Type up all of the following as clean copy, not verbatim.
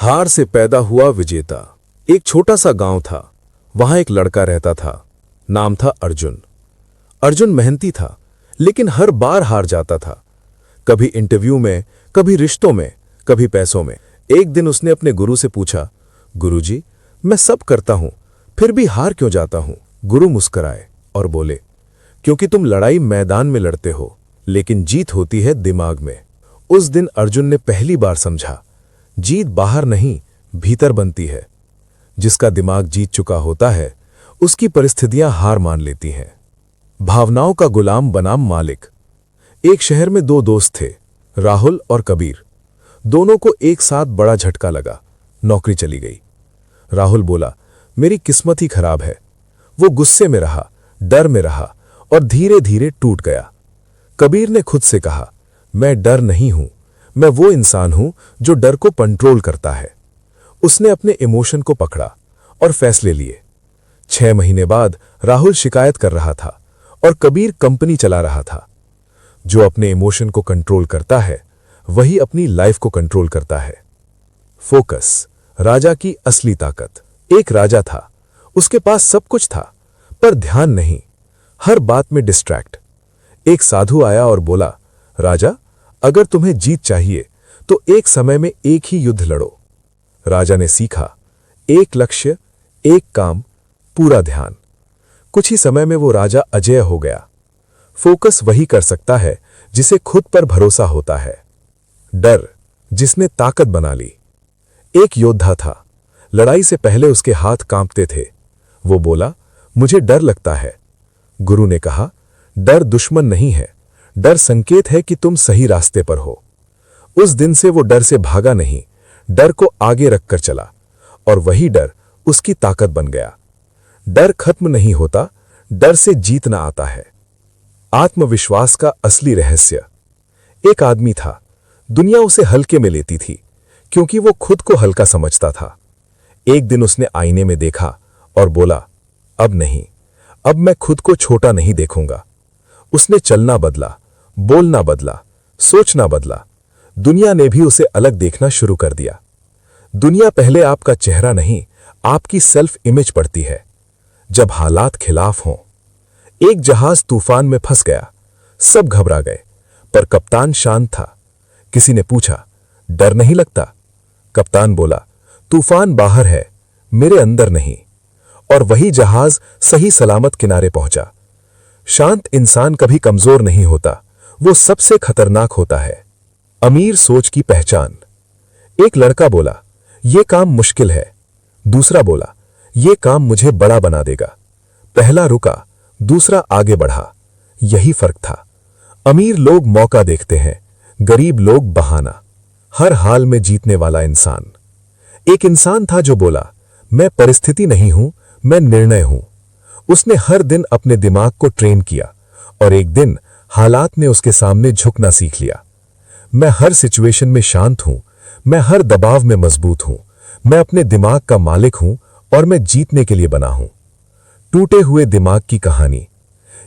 हार से पैदा हुआ विजेता। एक छोटा सा गांव था। वहां एक लड़का रहता था। नाम था अर्जुन। अर्जुन मेहनती था, लेकिन हर बार हार जाता था। कभी इंटरव्यू में, कभी रिश्तों में, कभी पैसों में। एक दिन उसने अपने गुरु से पूछा, गुरुजी, मैं सब करता हूं, फिर भी हार क्यों जाता हूं? गुरु मुस्कुराए और बोले, क्योंकि तुम लड़ाई मैदान में लड़ते हो, लेकिन जीत होती है दिमाग में। उस दिन अर्जुन ने पहली बार समझा, जीत बाहर नहीं, भीतर बनती है। जिसका दिमाग जीत चुका होता है, उसकी परिस्थितियां हार मान लेती हैं। भावनाओं का गुलाम बनाम मालिक। एक शहर में दो दोस्त थे, राहुल और कबीर। दोनों को एक साथ बड़ा झटका लगा, नौकरी चली गई। राहुल बोला, मेरी किस्मत ही खराब है। वो गुस्से में रहा, डर में रहा और धीरे धीरे टूट गया। कबीर ने खुद से कहा, मैं डर नहीं हूं, मैं वो इंसान हूं जो डर को कंट्रोल करता है। उसने अपने इमोशन को पकड़ा और फैसले लिए। 6 महीने बाद राहुल शिकायत कर रहा था और कबीर कंपनी चला रहा था। जो अपने इमोशन को कंट्रोल करता है, वही अपनी लाइफ को कंट्रोल करता है। फोकस, राजा की असली ताकत। एक राजा था, उसके पास सब कुछ था, पर ध्यान नहीं, हर बात में डिस्ट्रैक्ट। एक साधु आया और बोला, राजा, अगर तुम्हें जीत चाहिए तो एक समय में एक ही युद्ध लड़ो। राजा ने सीखा, एक लक्ष्य, एक काम, पूरा ध्यान। कुछ ही समय में वो राजा अजेय हो गया। फोकस वही कर सकता है जिसे खुद पर भरोसा होता है। डर, जिसने ताकत बना ली। एक योद्धा था, लड़ाई से पहले उसके हाथ कांपते थे। वो बोला, मुझे डर लगता है। गुरु ने कहा, डर दुश्मन नहीं है, डर संकेत है कि तुम सही रास्ते पर हो। उस दिन से वो डर से भागा नहीं, डर को आगे रखकर चला, और वही डर उसकी ताकत बन गया। डर खत्म नहीं होता, डर से जीतना आता है। आत्मविश्वास का असली रहस्य। एक आदमी था, दुनिया उसे हल्के में लेती थी, क्योंकि वो खुद को हल्का समझता था। एक दिन उसने आईने में देखा और बोला, अब नहीं, अब मैं खुद को छोटा नहीं देखूंगा। उसने चलना बदला, बोलना बदला, सोचना बदला। दुनिया ने भी उसे अलग देखना शुरू कर दिया। दुनिया पहले आपका चेहरा नहीं, आपकी सेल्फ इमेज पढ़ती है। जब हालात खिलाफ हों। एक जहाज तूफान में फंस गया, सब घबरा गए, पर कप्तान शांत था। किसी ने पूछा, डर नहीं लगता? कप्तान बोला, तूफान बाहर है, मेरे अंदर नहीं। और वही जहाज सही सलामत किनारे पहुंचा। शांत इंसान कभी कमजोर नहीं होता, वो सबसे खतरनाक होता है। अमीर सोच की पहचान। एक लड़का बोला, यह काम मुश्किल है। दूसरा बोला, यह काम मुझे बड़ा बना देगा। पहला रुका, दूसरा आगे बढ़ा। यही फर्क था। अमीर लोग मौका देखते हैं, गरीब लोग बहाना। हर हाल में जीतने वाला इंसान। एक इंसान था जो बोला, मैं परिस्थिति नहीं हूं, मैं निर्णय हूं। उसने हर दिन अपने दिमाग को ट्रेन किया, और एक दिन हालात ने उसके सामने झुकना सीख लिया। मैं हर सिचुएशन में शांत हूं, मैं हर दबाव में मजबूत हूं, मैं अपने दिमाग का मालिक हूं और मैं जीतने के लिए बना हूं। टूटे हुए दिमाग की कहानी।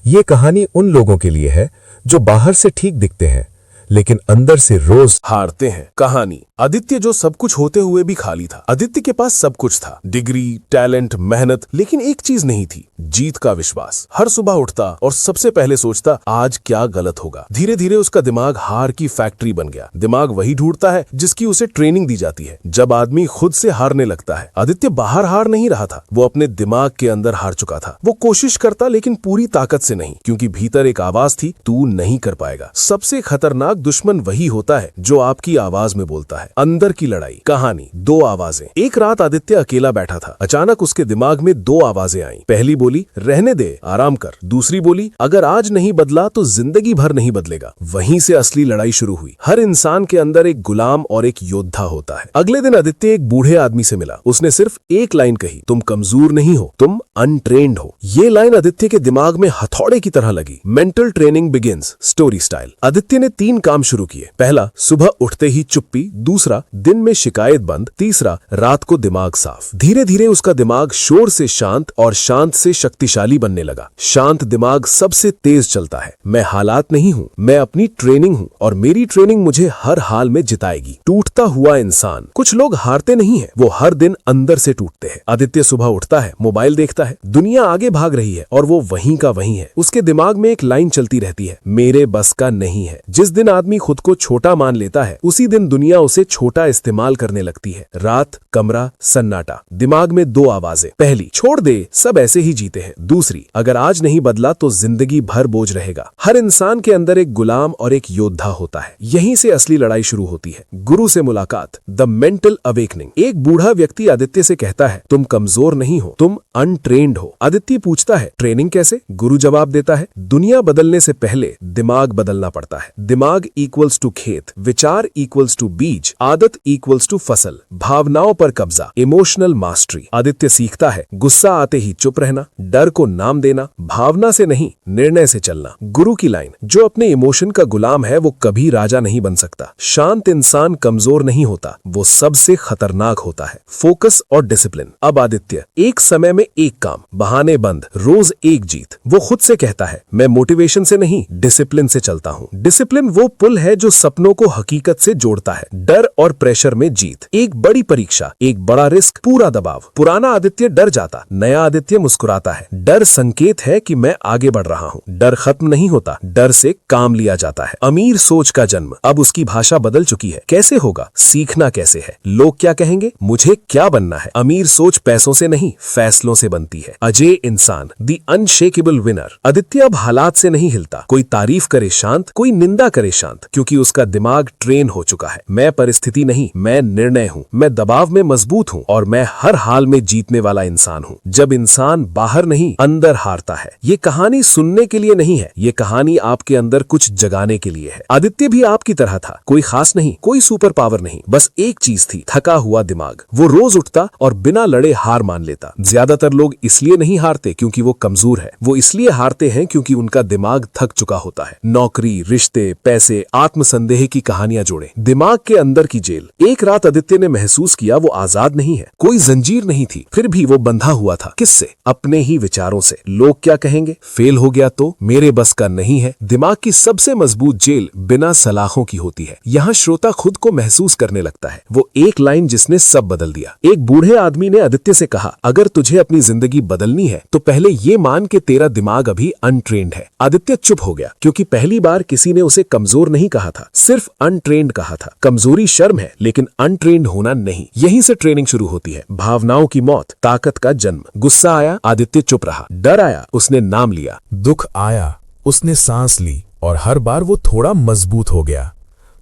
यह कहानी उन लोगों के लिए है जो बाहर से ठीक दिखते हैं, लेकिन अंदर से रोज हारते हैं। कहानी, आदित्य जो सब कुछ होते हुए भी खाली था। आदित्य के पास सब कुछ था, डिग्री, टैलेंट, मेहनत, लेकिन एक चीज नहीं थी, जीत का विश्वास। हर सुबह उठता और सबसे पहले सोचता, आज क्या गलत होगा। धीरे धीरे उसका दिमाग हार की फैक्ट्री बन गया। दिमाग वही ढूंढता है जिसकी उसे ट्रेनिंग दी जाती है। जब आदमी खुद से हारने लगता है, आदित्य बाहर हार नहीं रहा था, वो अपने दिमाग के अंदर हार चुका था। वो कोशिश करता, लेकिन पूरी ताकत से नहीं, क्योंकि भीतर एक आवाज थी, तू नहीं कर पाएगा। सबसे खतरनाक दुश्मन वही होता है जो आपकी आवाज में बोलता है। अंदर की लड़ाई। कहानी, दो आवाजें। एक रात आदित्य अकेला बैठा था। अचानक उसके दिमाग में दो आवाजें आईं। पहली बोली, रहने दे, आराम कर। दूसरी बोली, अगर आज नहीं बदला तो जिंदगी भर नहीं बदलेगा। वहीं से असली लड़ाई शुरू हुई। हर इंसान के अंदर एक गुलाम और एक योद्धा होता है। अगले दिन आदित्य एक बूढ़े आदमी से मिला। उसने सिर्फ एक लाइन कही, तुम कमजोर नहीं हो, तुम अनट्रेन्ड हो। ये लाइन आदित्य के दिमाग में हथौड़े की तरह लगी। Mental training begins, story style. Aditya ने 3 काम शुरू किए। पहला, सुबह उठते ही चुप्पी, दूसरा दिन में शिकायत बंद, तीसरा रात को दिमाग साफ। धीरे धीरे उसका दिमाग शोर से शांत और शांत से शक्तिशाली बनने लगा। शांत दिमाग सबसे तेज चलता है। मैं हालात नहीं हूँ, मैं अपनी ट्रेनिंग हूँ और मेरी ट्रेनिंग मुझे हर हाल में जिताएगी। टूटता हुआ इंसान। कुछ लोग हारते नहीं है, वो हर दिन अंदर से टूटते हैं। आदित्य सुबह उठता है, मोबाइल देखता है, दुनिया आगे भाग रही है और वो वहीं का वहीं है। उसके दिमाग में एक लाइन चलती रहती है, मेरे बस का नहीं है। जिस दिन आदमी खुद को छोटा मान लेता है, उसी दिन दुनिया उसे छोटा इस्तेमाल करने लगती है। रात, कमरा, सन्नाटा। दिमाग में दो आवाजें। पहली, छोड़ दे, सब ऐसे ही जीते हैं। दूसरी, अगर आज नहीं बदला तो जिंदगी भर बोझ रहेगा। हर इंसान के अंदर एक गुलाम और एक योद्धा होता है। यहीं से असली लड़ाई शुरू होती है। गुरु से मुलाकात, द मेंटल अवेकनिंग। एक बूढ़ा व्यक्ति आदित्य से कहता है, तुम कमजोर नहीं हो, तुम अनट्रेन्ड हो। आदित्य पूछता है, ट्रेनिंग कैसे? गुरु जवाब देता है, दुनिया बदलने से पहले दिमाग बदलना पड़ता है। दिमाग इक्वल्स टू खेत, विचार इक्वल्स टू बीज, आदत इक्वल्स टू फसल, भावनाओं पर कब्जा, इमोशनल मास्टरी। आदित्य सीखता है, गुस्सा आते ही चुप रहना, डर को नाम देना, भावना से नहीं निर्णय से चलना। गुरु की लाइन, जो अपने इमोशन का गुलाम है वो कभी राजा नहीं बन सकता। शांत इंसान कमजोर नहीं होता, वो सबसे खतरनाक होता है। फोकस और डिसिप्लिन। अब आदित्य, एक समय में एक काम, बहाने बंद, रोज एक जीत। वो खुद से कहता है, मैं मोटिवेशन से नहीं डिसिप्लिन से चलता हूँ। डिसिप्लिन वो पुल है जो सपनों को हकीकत से जोड़ता है। डर और प्रेशर में जीत। एक बड़ी परीक्षा, एक बड़ा रिस्क, पूरा दबाव। पुराना आदित्य डर जाता, नया आदित्य मुस्कुराता है। डर संकेत है कि मैं आगे बढ़ रहा हूँ। डर खत्म नहीं होता, डर से काम लिया जाता है। अमीर सोच का जन्म। अब उसकी भाषा बदल चुकी है। कैसे होगा? सीखना कैसे है? लोग क्या कहेंगे? मुझे क्या बनना है? अमीर सोच पैसों से नहीं, फैसलों से बनती है। अजय इंसान, द अनशेकेबल विनर। आदित्य अब हालात से नहीं हिलता। कोई तारीफ करे शांत, कोई निंदा करे शांत, क्योंकि उसका दिमाग ट्रेन हो चुका है। मैं परिस्थिति नहीं, मैं निर्णय हूँ। मैं दबाव में मजबूत हूँ और मैं हर हाल में जीतने वाला इंसान हूँ। जब इंसान बाहर नहीं अंदर हारता है। ये कहानी सुनने के लिए नहीं है, ये कहानी आपके अंदर कुछ जगाने के लिए है। आदित्य भी आपकी तरह था, कोई खास नहीं, कोई सुपर पावर नहीं, बस एक चीज थी, थका हुआ दिमाग। वो रोज उठता और बिना लड़े हार मान लेता। ज्यादातर लोग इसलिए नहीं हारते क्योंकि वो कमजोर है, वो इसलिए हारते हैं क्योंकि उनका दिमाग थक चुका होता है। नौकरी, रिश्ते, पैसे, आत्मसंदेह की कहानियां जोड़े। दिमाग के अंदर की जेल। एक रात आदित्य ने महसूस किया वो आजाद नहीं है, कोई जंजीर नहीं थी, फिर भी वो बंधा हुआ था। किससे? अपने ही विचारों से। लोग क्या कहेंगे? फेल हो गया तो? मेरे बस का नहीं है। दिमाग की सबसे मजबूत जेल बिना सलाखों की होती है। यहाँ श्रोता खुद को महसूस करने लगता है। वो एक लाइन जिसने सब बदल दिया। एक बूढ़े आदमी ने आदित्य से कहा, अगर तुझे अपनी जिंदगी बदलनी है तो पहले ये मान के तेरा दिमाग अभी अनट्रेन्ड है। आदित्य चुप हो गया क्योंकि पहली बार किसी ने उसे कमजोर नहीं कहा था, सिर्फ अनट्रेन्ड कहा था। कमजोरी शर्म है लेकिन अनट्रेन्ड होना नहीं। यहीं से ट्रेनिंग शुरू होती है। भावनाओं की मौत, ताकत का जन्म। गुस्सा आया, आदित्य चुप रहा। डर आया, उसने नाम लिया। दुख आया, उसने सांस ली और हर बार वो थोड़ा मजबूत हो गया।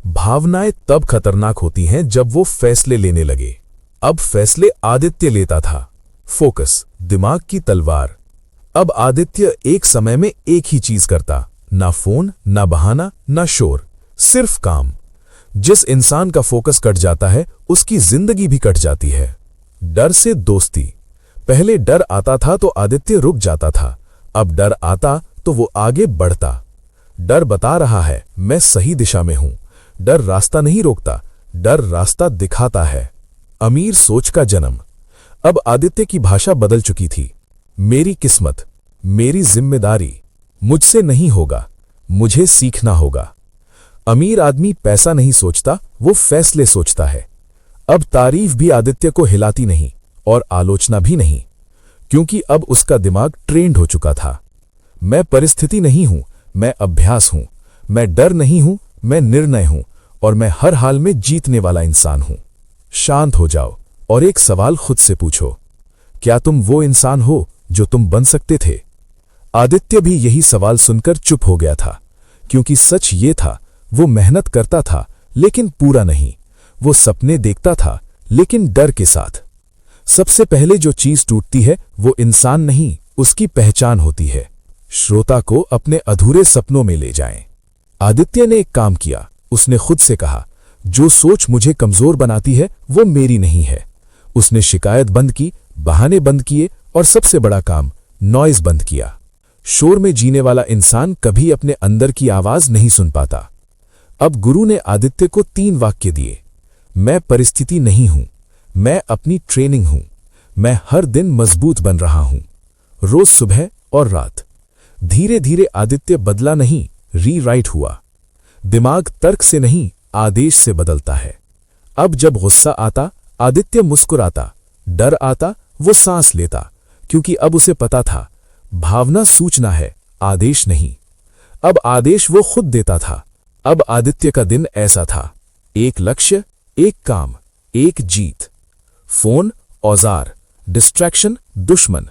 भावनाएं तब खतरनाक होती हैं जब वो फैसले लेने लगे। अब फैसले आदित्य लेता था। फोकस, दिमाग की तलवार। अब आदित्य एक समय में एक ही चीज करता, ना फोन, ना बहाना, ना शोर, सिर्फ काम। जिस इंसान का फोकस कट जाता है उसकी जिंदगी भी कट जाती है। डर से दोस्ती। पहले डर आता था तो आदित्य रुक जाता था, अब डर आता तो वो आगे बढ़ता। डर बता रहा है मैं सही दिशा में हूं। डर रास्ता नहीं रोकता, डर रास्ता दिखाता है। अमीर सोच का जन्म। अब आदित्य की भाषा बदल चुकी थी। मेरी किस्मत, मेरी जिम्मेदारी, मुझसे नहीं होगा, मुझे सीखना होगा। अमीर आदमी पैसा नहीं सोचता, वो फैसले सोचता है। अब तारीफ भी आदित्य को हिलाती नहीं और आलोचना भी नहीं, क्योंकि अब उसका दिमाग ट्रेंड हो चुका था। मैं परिस्थिति नहीं हूं, मैं अभ्यास हूं। मैं डर नहीं हूं, मैं निर्णय हूं और मैं हर हाल में जीतने वाला इंसान हूं। शांत हो जाओ और एक सवाल खुद से पूछो, क्या तुम वो इंसान हो जो तुम बन सकते थे? आदित्य भी यही सवाल सुनकर चुप हो गया था, क्योंकि सच ये था, वो मेहनत करता था लेकिन पूरा नहीं। वो सपने देखता था लेकिन डर के साथ। सबसे पहले जो चीज टूटती है वो इंसान नहीं, उसकी पहचान होती है। श्रोता को अपने अधूरे सपनों में ले जाएं। आदित्य ने एक काम किया, उसने खुद से कहा, जो सोच मुझे कमजोर बनाती है वो मेरी नहीं है। उसने शिकायत बंद की, बहाने बंद किए और सबसे बड़ा काम, नॉइज बंद किया। शोर में जीने वाला इंसान कभी अपने अंदर की आवाज नहीं सुन पाता। अब गुरु ने आदित्य को 3 वाक्य दिए। मैं परिस्थिति नहीं हूं, मैं अपनी ट्रेनिंग हूं। मैं हर दिन मजबूत बन रहा हूं, रोज सुबह और रात। धीरे धीरे आदित्य बदला नहीं, रीराइट हुआ। दिमाग तर्क से नहीं, आदेश से बदलता है। अब जब गुस्सा आता, आदित्य मुस्कुराता, डर आता, वो सांस लेता, क्योंकि अब उसे पता था भावना सूचना है, आदेश नहीं। अब आदेश वो खुद देता था। अब आदित्य का दिन ऐसा था, एक लक्ष्य, एक काम, एक जीत। फोन औजार, डिस्ट्रैक्शन दुश्मन।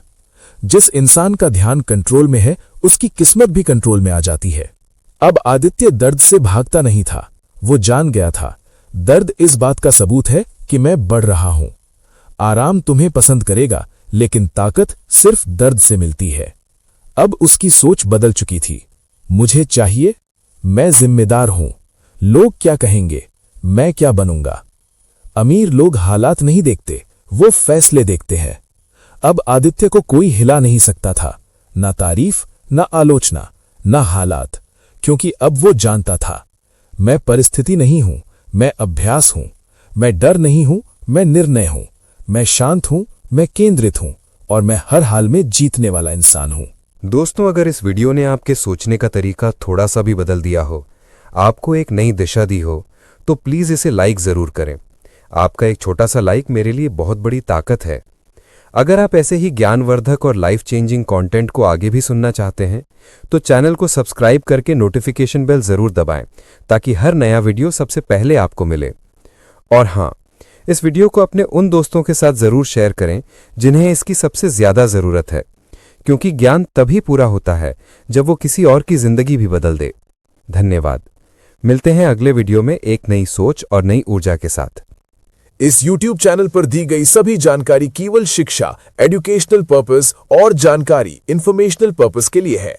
जिस इंसान का ध्यान कंट्रोल में है, उसकी किस्मत भी कंट्रोल में आ जाती है। अब आदित्य दर्द से भागता नहीं था, वो जान गया था दर्द इस बात का सबूत है कि मैं बढ़ रहा हूं। आराम तुम्हें पसंद करेगा, लेकिन ताकत सिर्फ दर्द से मिलती है। अब उसकी सोच बदल चुकी थी। मुझे चाहिए, मैं जिम्मेदार हूं। लोग क्या कहेंगे, मैं क्या बनूंगा। अमीर लोग हालात नहीं देखते, वो फैसले देखते हैं। अब आदित्य को कोई हिला नहीं सकता था, ना तारीफ, ना आलोचना, ना हालात, क्योंकि अब वो जानता था मैं परिस्थिति नहीं हूं, मैं अभ्यास हूं। मैं डर नहीं हूं, मैं निर्णय हूं। मैं शांत हूं, मैं केंद्रित हूं, और मैं हर हाल में जीतने वाला इंसान हूं। दोस्तों, अगर इस वीडियो ने आपके सोचने का तरीका थोड़ा सा भी बदल दिया हो, आपको एक नई दिशा दी हो, तो प्लीज़ इसे लाइक ज़रूर करें। आपका एक छोटा सा लाइक मेरे लिए बहुत बड़ी ताकत है। अगर आप ऐसे ही ज्ञानवर्धक और लाइफ चेंजिंग कंटेंट को आगे भी सुनना चाहते हैं, तो चैनल को सब्सक्राइब करके नोटिफिकेशन बेल ज़रूर दबाएं, ताकि हर नया वीडियो सबसे पहले आपको मिले। और हाँ, इस वीडियो को अपने उन दोस्तों के साथ ज़रूर शेयर करें जिन्हें इसकी सबसे ज़्यादा ज़रूरत है, क्योंकि ज्ञान तभी पूरा होता है जब वो किसी और की ज़िंदगी भी बदल दे। धन्यवाद। मिलते हैं अगले वीडियो में एक नई सोच और नई ऊर्जा के साथ। इस YouTube चैनल पर दी गई सभी जानकारी केवल शिक्षा, एजुकेशनल पर्पस और जानकारी इंफॉर्मेशनल पर्पस के लिए है।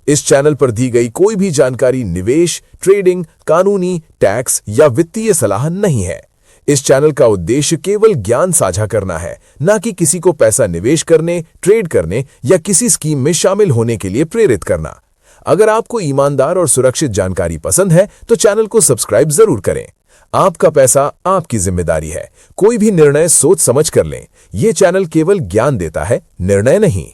इस चैनल पर दी गई कोई भी जानकारी निवेश, ट्रेडिंग, कानूनी, टैक्स या वित्तीय सलाह नहीं है। इस चैनल का उद्देश्य केवल ज्ञान साझा करना है, न कि किसी को पैसा निवेश करने, ट्रेड करने या किसी स्कीम में शामिल होने के लिए प्रेरित करना। अगर आपको ईमानदार और सुरक्षित जानकारी पसंद है, तो चैनल को सब्सक्राइब जरूर करें। आपका पैसा आपकी जिम्मेदारी है। कोई भी निर्णय सोच समझ कर लें। यह चैनल केवल ज्ञान देता है, निर्णय नहीं।